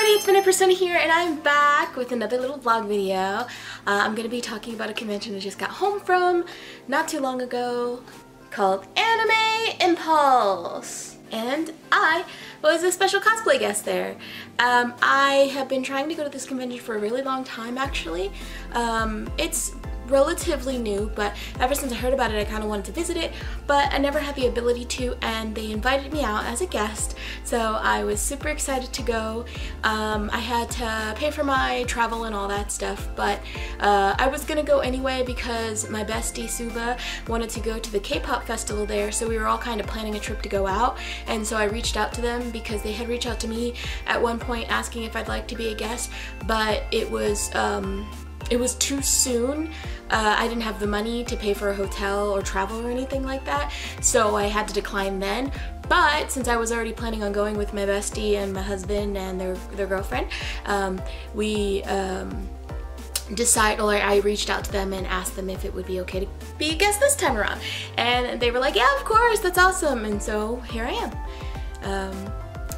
everybody, it's Midnight Persona here, and I'm back with another little vlog video. I'm going to be talking about a convention I just got home from not too long ago called Anime Impulse. And I was a special cosplay guest there. I have been trying to go to this convention for a really long time, actually. It's relatively new, but ever since I heard about it I kind of wanted to visit it, but I never had the ability to, and they invited me out as a guest, so I was super excited to go. I had to pay for my travel and all that stuff, but I was gonna go anyway because my bestie Suba wanted to go to the K-pop festival there, so we were all kind of planning a trip to go out, and so I reached out to them because they had reached out to me at one point asking if I'd like to be a guest, but it was too soon. I didn't have the money to pay for a hotel or travel or anything like that, so I had to decline then. But since I was already planning on going with my bestie and my husband and their girlfriend, I reached out to them and asked them if it would be okay to be a guest this time around. And they were like, yeah, of course, that's awesome. And so here I am.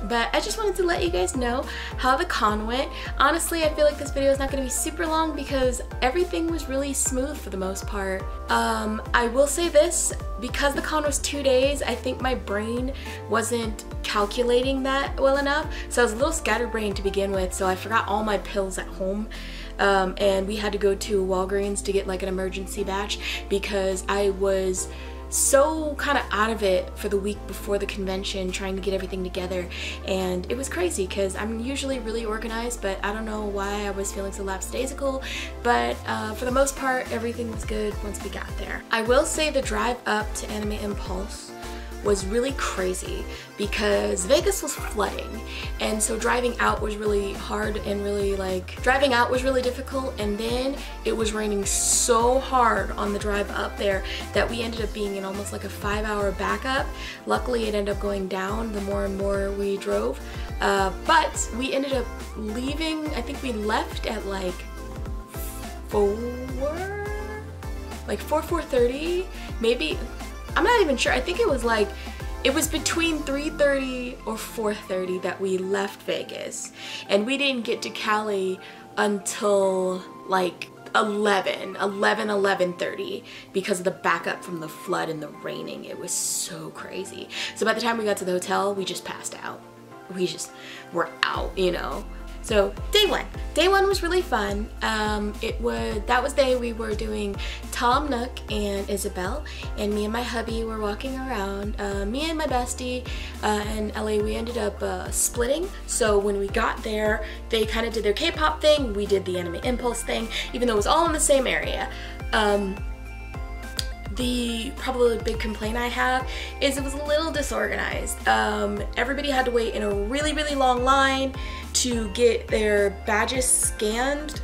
But I just wanted to let you guys know how the con went. Honestly, I feel like this video is not going to be super long because everything was really smooth for the most part. I will say this, because the con was 2 days, I think my brain wasn't calculating that well enough. So I was a little scatterbrained to begin with, so I forgot all my pills at home. And we had to go to Walgreens to get like an emergency batch because I was so kind of out of it for the week before the convention, trying to get everything together, and it was crazy because I'm usually really organized, but I don't know why I was feeling so lapsdaisical. But for the most part, everything was good once we got there. I will say the drive up to Anime Impulse was really crazy because Vegas was flooding, and so driving out was really hard and driving out was really difficult, and then it was raining so hard on the drive up there that we ended up being in almost like a 5-hour backup. Luckily it ended up going down the more and more we drove, but we ended up leaving. I think we left at like 4:30 maybe. I'm not even sure. I think it was between 3:30 or 4:30 that we left Vegas, and we didn't get to Cali until like 11:30 because of the backup from the flood and the raining. It was so crazy. So by the time we got to the hotel, we just passed out. We just were out, you know. So day one was really fun. That was the day we were doing Tom Nook and Isabel, and me and my hubby were walking around. Me and my bestie in LA, we ended up splitting. So when we got there, they kind of did their K-pop thing, we did the Anime Impulse thing, even though it was all in the same area. The probably big complaint I have is it was a little disorganized. Everybody had to wait in a really, really long line to get their badges scanned,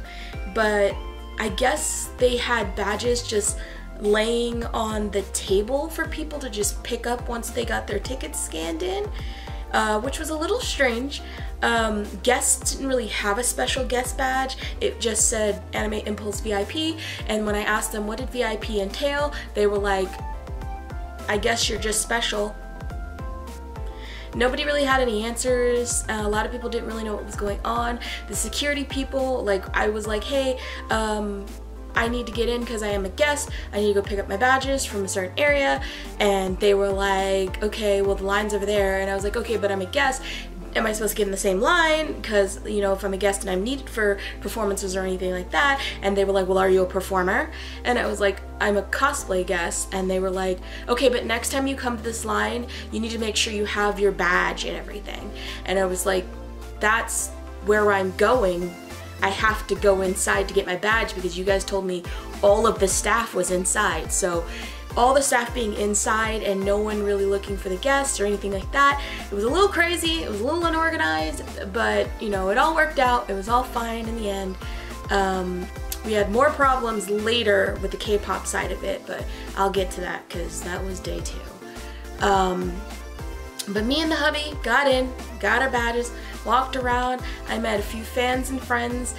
but I guess they had badges just laying on the table for people to just pick up once they got their tickets scanned in, which was a little strange. Guests didn't really have a special guest badge. It just said Anime Impulse VIP, and when I asked them what did VIP entail, they were like, I guess you're just special. Nobody really had any answers. A lot of people didn't really know what was going on. The security people, like, I was like, hey, I need to get in because I am a guest. I need to go pick up my badges from a certain area. And they were like, okay, well, the line's over there. And I was like, okay, but I'm a guest. Am I supposed to get in the same line? Because, you know, if I'm a guest and I'm needed for performances or anything like that. And they were like, well, are you a performer? And I was like, I'm a cosplay guest. And they were like, okay, but next time you come to this line, you need to make sure you have your badge and everything. And I was like, that's where I'm going. I have to go inside to get my badge because you guys told me all of the staff was inside. So all the staff being inside and no one really looking for the guests or anything like that. It was a little crazy, it was a little unorganized, but you know, it all worked out. It was all fine in the end. We had more problems later with the K-pop side of it, but I'll get to that because that was day 2. But me and the hubby got in, got our badges, walked around. I met a few fans and friends,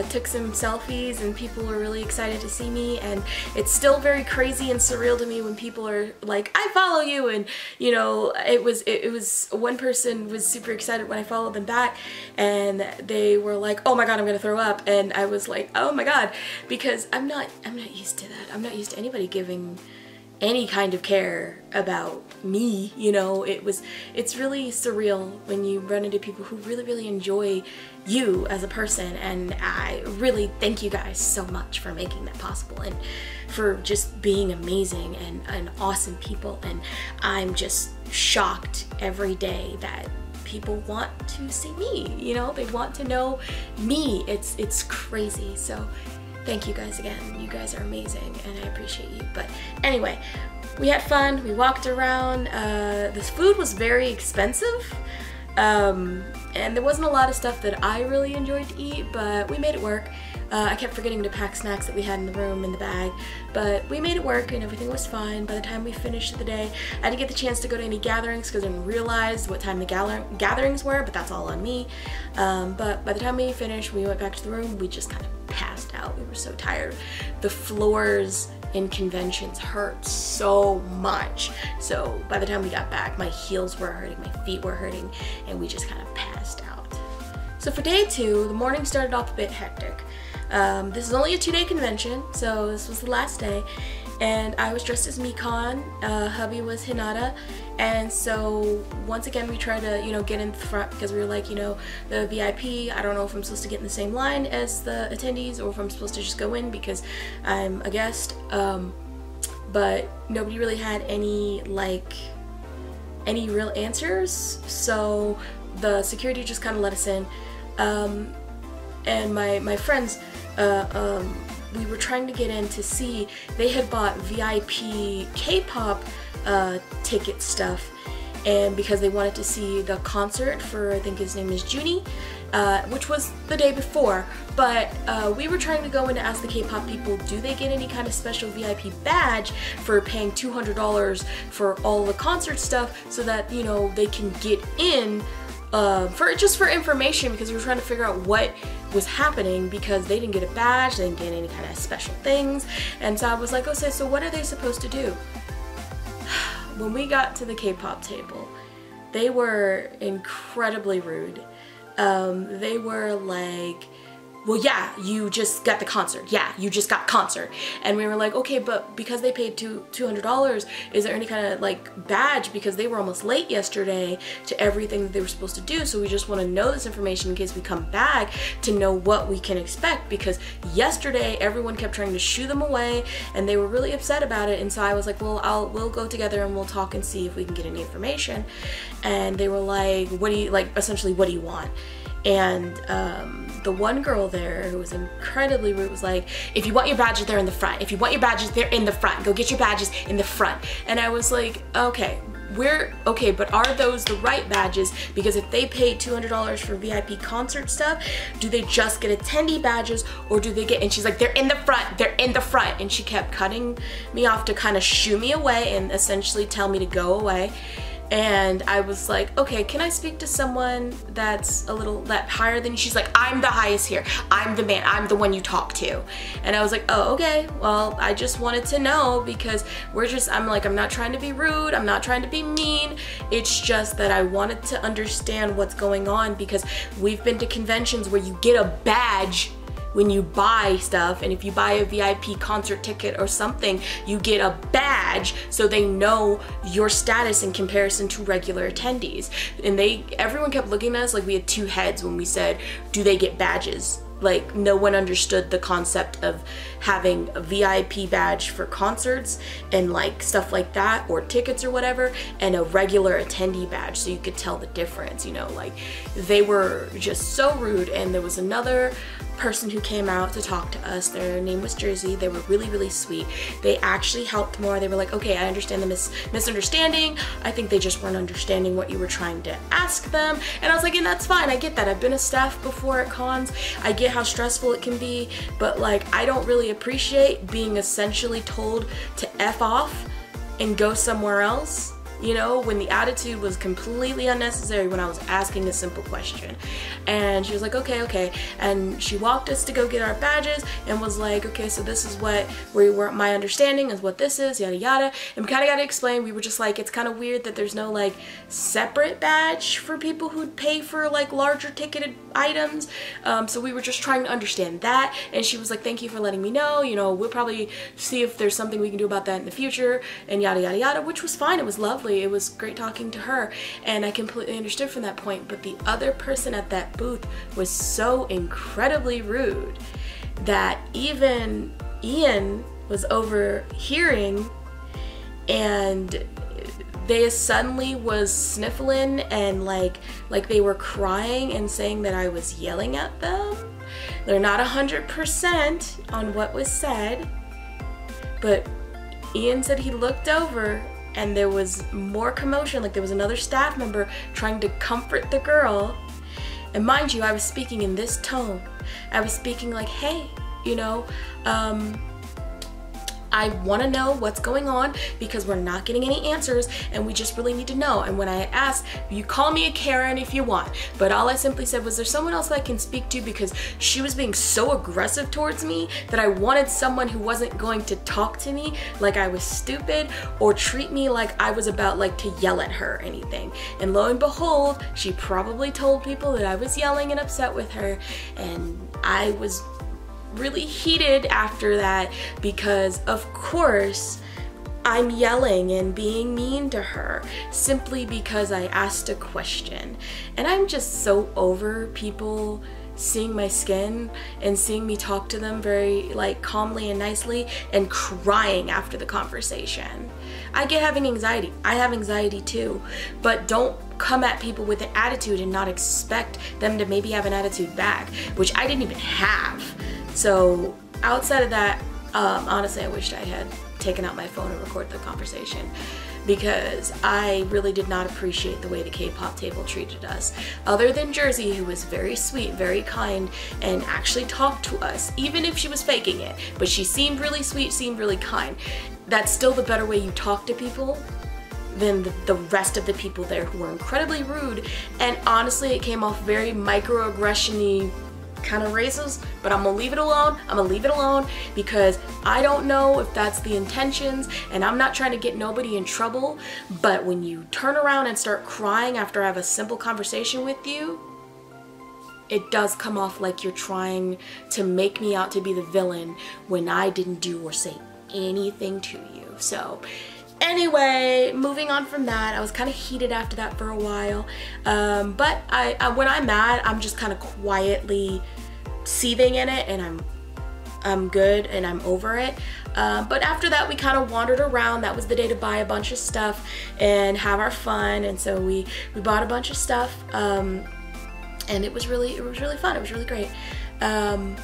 took some selfies, and people were really excited to see me. And it's still very crazy and surreal to me when people are like, I follow you, and you know, it was one person was super excited when I followed them back, and they were like, oh my god, I'm gonna throw up. And I was like, oh my god, because I'm not used to that. I'm not used to anybody giving any kind of care about me, you know. It's really surreal when you run into people who really enjoy you as a person, and I really thank you guys so much for making that possible and for just being amazing and awesome people. And I'm just shocked every day that people want to see me, you know, they want to know me. It's crazy. So thank you guys again. You guys are amazing and I appreciate you. But anyway, we had fun. We walked around. This food was very expensive. And there wasn't a lot of stuff that I really enjoyed to eat, but we made it work. I kept forgetting to pack snacks that we had in the room in the bag, but we made it work and everything was fine. By the time we finished the day, I didn't get the chance to go to any gatherings because I didn't realize what time the gatherings were, but that's all on me. But by the time we finished, we went back to the room, we just kind of passed out. We were so tired. The floors in conventions hurt so much. So by the time we got back, my heels were hurting, my feet were hurting, and we just kind of passed out. So for day 2, the morning started off a bit hectic. This is only a 2-day convention, so this was the last day, and I was dressed as Mikan, hubby was Hinata, and so once again we tried to, you know, get in the front because we were like, you know, the VIP, I don't know if I'm supposed to get in the same line as the attendees or if I'm supposed to just go in because I'm a guest, but nobody really had any real answers, so the security just kind of let us in. And my friends, we were trying to get in to see, they had bought VIP K-pop ticket stuff, and because they wanted to see the concert for, I think his name is Juni, which was the day before, but we were trying to go in to ask the K-pop people, do they get any kind of special VIP badge for paying $200 for all the concert stuff so that, you know, they can get in for information, because we were trying to figure out what was happening because they didn't get a badge, they didn't get any kind of special things. And so I was like, okay, so what are they supposed to do? When we got to the K-pop table, they were incredibly rude. They were like, well, yeah, you just got the concert. Yeah, you just got concert. And we were like, okay, but because they paid $200, is there any kind of like badge? Because they were almost late yesterday to everything that they were supposed to do. So we just want to know this information in case we come back to know what we can expect. Because yesterday, everyone kept trying to shoo them away and they were really upset about it. And so I was like, well, we'll go together and we'll talk and see if we can get any information. And they were like, essentially, what do you want? And the one girl there who was incredibly rude was like, if you want your badges, they're in the front. If you want your badges, they're in the front. Go get your badges in the front. And I was like, okay, but are those the right badges? Because if they paid $200 for VIP concert stuff, do they just get attendee badges or do they get, and she's like, they're in the front, they're in the front. And she kept cutting me off to kind of shoo me away and essentially tell me to go away. And I was like, okay, can I speak to someone that's a little higher than you? She's like, I'm the highest here. I'm the man. I'm the one you talk to. And I was like, oh, okay. Well, I just wanted to know because I'm like, I'm not trying to be rude. I'm not trying to be mean. It's just that I wanted to understand what's going on because we've been to conventions where you get a badge when you buy stuff, and if you buy a VIP concert ticket or something, you get a badge so they know your status in comparison to regular attendees. And everyone kept looking at us like we had two heads when we said, do they get badges? Like, no one understood the concept of having a VIP badge for concerts and like stuff like that, or tickets or whatever, and a regular attendee badge so you could tell the difference, you know. Like, they were just so rude. And there was another person who came out to talk to us. Their name was Jersey. They were really sweet. They actually helped more. They were like, okay, I understand the misunderstanding. I think they just weren't understanding what you were trying to ask them. And I was like, and that's fine. I get that. I've been a staff before at cons. I get how stressful it can be, but like, I don't really appreciate being essentially told to F off and go somewhere else. you know, when the attitude was completely unnecessary when I was asking a simple question. And she was like, okay. And she walked us to go get our badges and was like, okay, so this is what my understanding is what this is, yada yada. And we kind of got to explain. We were just like, it's kind of weird that there's no like separate badge for people who'd pay for like larger ticketed items. So we were just trying to understand that. And she was like, thank you for letting me know, you know, we'll probably see if there's something we can do about that in the future, and yada yada yada, which was fine. It was lovely. It was great talking to her, and I completely understood from that point. But the other person at that booth was so incredibly rude that even Ian was overhearing, and they suddenly was sniffling and like they were crying and saying that I was yelling at them. They're not 100% on what was said, but Ian said he looked over and there was more commotion, like there was another staff member trying to comfort the girl. And mind you, I was speaking in this tone. I was speaking like, hey, you know, I want to know what's going on because we're not getting any answers and we just really need to know. And when I asked, you call me a Karen if you want, but all I simply said was, there someone else that I can speak to, because she was being so aggressive towards me that I wanted someone who wasn't going to talk to me like I was stupid or treat me like I was about like to yell at her or anything. And lo and behold, she probably told people that I was yelling and upset with her, and I was really heated after that because of course I'm yelling and being mean to her simply because I asked a question. And I'm just so over people seeing my skin and seeing me talk to them very like calmly and nicely and crying after the conversation. I get having anxiety. I have anxiety too, but don't come at people with an attitude and not expect them to maybe have an attitude back, which I didn't even have. So outside of that, honestly, I wished I had taken out my phone and recorded the conversation, because I really did not appreciate the way the K-pop table treated us. Other than Jersey, who was very sweet, very kind, and actually talked to us, even if she was faking it, but she seemed really sweet, seemed really kind. That's still the better way you talk to people than the rest of the people there, who were incredibly rude. And honestly, it came off very microaggression-y, kind of racist, but I'm gonna leave it alone. I'm gonna leave it alone because I don't know if that's the intentions, and I'm not trying to get nobody in trouble, but when you turn around and start crying after I have a simple conversation with you, it does come off like you're trying to make me out to be the villain when I didn't do or say anything to you. So anyway, moving on from that, I was kind of heated after that for a while, but when I'm mad, I'm just kind of quietly seething in it, and I'm good and I'm over it. But after that, we kind of wandered around. That was the day to buy a bunch of stuff and have our fun, and so we bought a bunch of stuff, and it was really fun. It was really great. It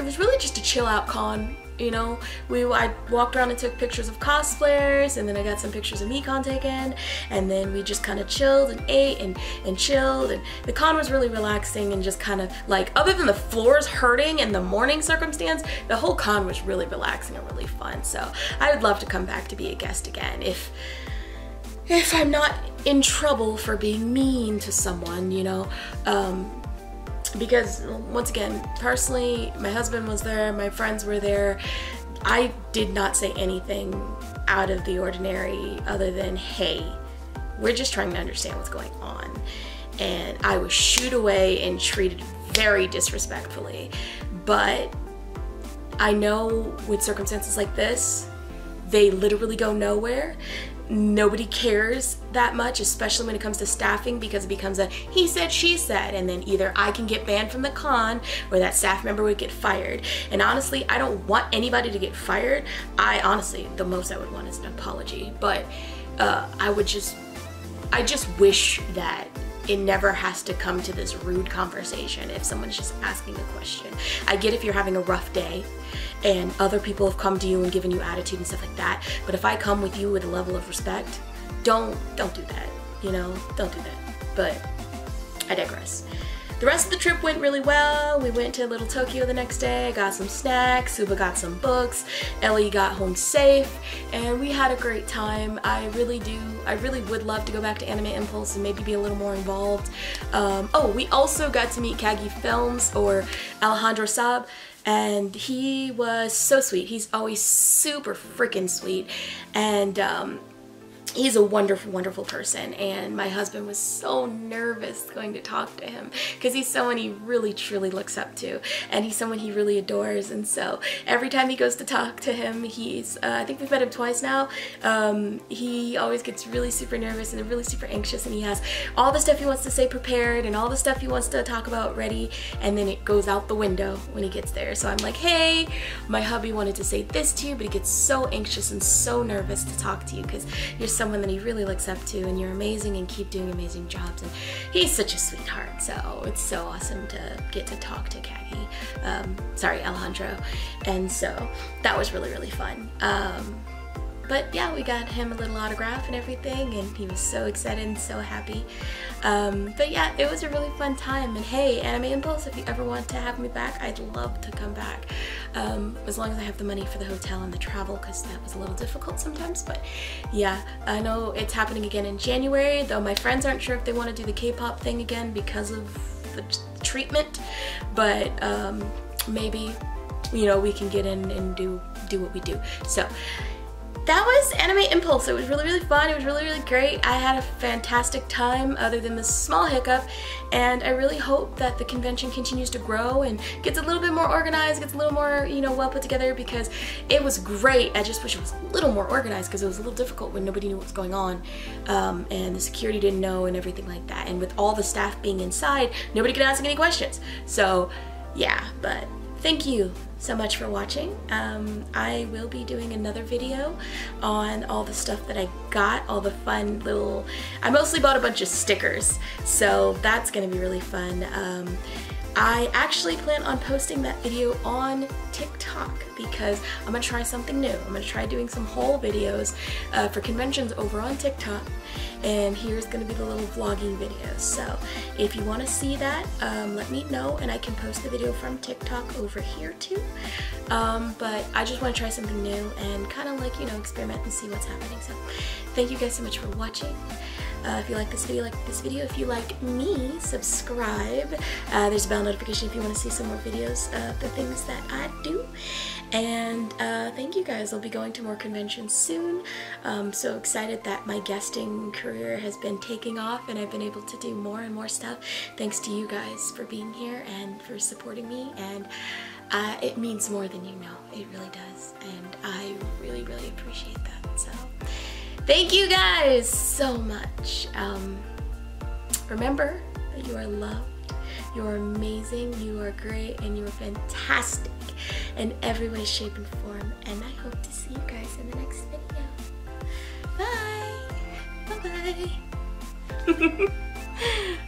was really just a chill out con. You know, I walked around and took pictures of cosplayers, and then I got some pictures of Mekon taken, and then we just kind of chilled and ate and chilled, and the con was really relaxing and just kind of like, other than the floors hurting and the morning circumstance, the whole con was really relaxing and really fun. So I would love to come back to be a guest again if I'm not in trouble for being mean to someone, you know. Because once again, personally, my husband was there, my friends were there. I did not say anything out of the ordinary other than, hey, we're just trying to understand what's going on. And I was shooed away and treated very disrespectfully. But I know with circumstances like this, they literally go nowhere. Nobody cares that much, especially when it comes to staffing, because it becomes a he said, she said, and then either I can get banned from the con or that staff member would get fired. And honestly, I don't want anybody to get fired. Honestly, the most I would want is an apology, but I just wish that it never has to come to this rude conversation if someone's just asking a question. I get if you're having a rough day and other people have come to you and given you attitude and stuff like that, but if I come with you with a level of respect, don't do that, you know, don't do that. But I digress. the rest of the trip went really well. We went to Little Tokyo the next day. I got some snacks, Suba got some books, Ellie got home safe, and we had a great time. I really would love to go back to Anime Impulse and maybe be a little more involved. Oh, we also got to meet Kagi Films, or Alejandro Saab, and he was so sweet. He's always super freaking sweet, and he's a wonderful, wonderful person, and my husband was so nervous going to talk to him because he's someone he really truly looks up to, and he's someone he really adores. And so every time he goes to talk to him, he's I think we've met him twice now, he always gets really super nervous and really super anxious, and he has all the stuff he wants to say prepared and all the stuff he wants to talk about ready, and then it goes out the window when he gets there. So I'm like, hey, my hubby wanted to say this to you, but he gets so anxious and so nervous to talk to you because you're someone that he really looks up to, and you're amazing and keep doing amazing jobs, and he's such a sweetheart. So it's so awesome to get to talk to Kagi, sorry, Alejandro, and so that was really, really fun. But yeah, we got him a little autograph and everything, and he was so excited and so happy. But yeah, it was a really fun time. And hey, Anime Impulse, if you ever want to have me back, I'd love to come back. As long as I have the money for the hotel and the travel, because that was a little difficult sometimes. But yeah, I know it's happening again in January, though my friends aren't sure if they want to do the K-pop thing again because of the treatment. But maybe, you know, we can get in and do what we do. So that was Anime Impulse. It was really, really fun. It was really, really great. I had a fantastic time other than this small hiccup, and I really hope that the convention continues to grow and gets a little bit more organized, gets a little more, you know, well put together, because it was great. I just wish it was a little more organized because it was a little difficult when nobody knew what was going on, and the security didn't know and everything like that. And with all the staff being inside, nobody could ask any questions. So yeah, but thank you so much for watching. I will be doing another video on all the stuff that I got, all the fun little, I mostly bought a bunch of stickers, so that's gonna be really fun. I actually plan on posting that video on TikTok because I'm gonna try something new. I'm gonna try doing some haul videos for conventions over on TikTok, and here's gonna be the little vlogging videos. So if you want to see that, let me know and I can post the video from TikTok over here too. But I just want to try something new and kind of, like, you know, experiment and see what's happening. So thank you guys so much for watching. If you like this video, if you like me, subscribe. There's a bell notification if you want to see some more videos of the things that I do. And thank you guys. I'll be going to more conventions soon. I'm so excited that my guesting career has been taking off and I've been able to do more and more stuff thanks to you guys for being here and for supporting me. And it means more than you know. It really does. And I really, really appreciate that. So thank you guys so much. Remember that you are loved, you are amazing, you are great, and you are fantastic in every way, shape, and form. And I hope to see you guys in the next video. Bye! Bye-bye!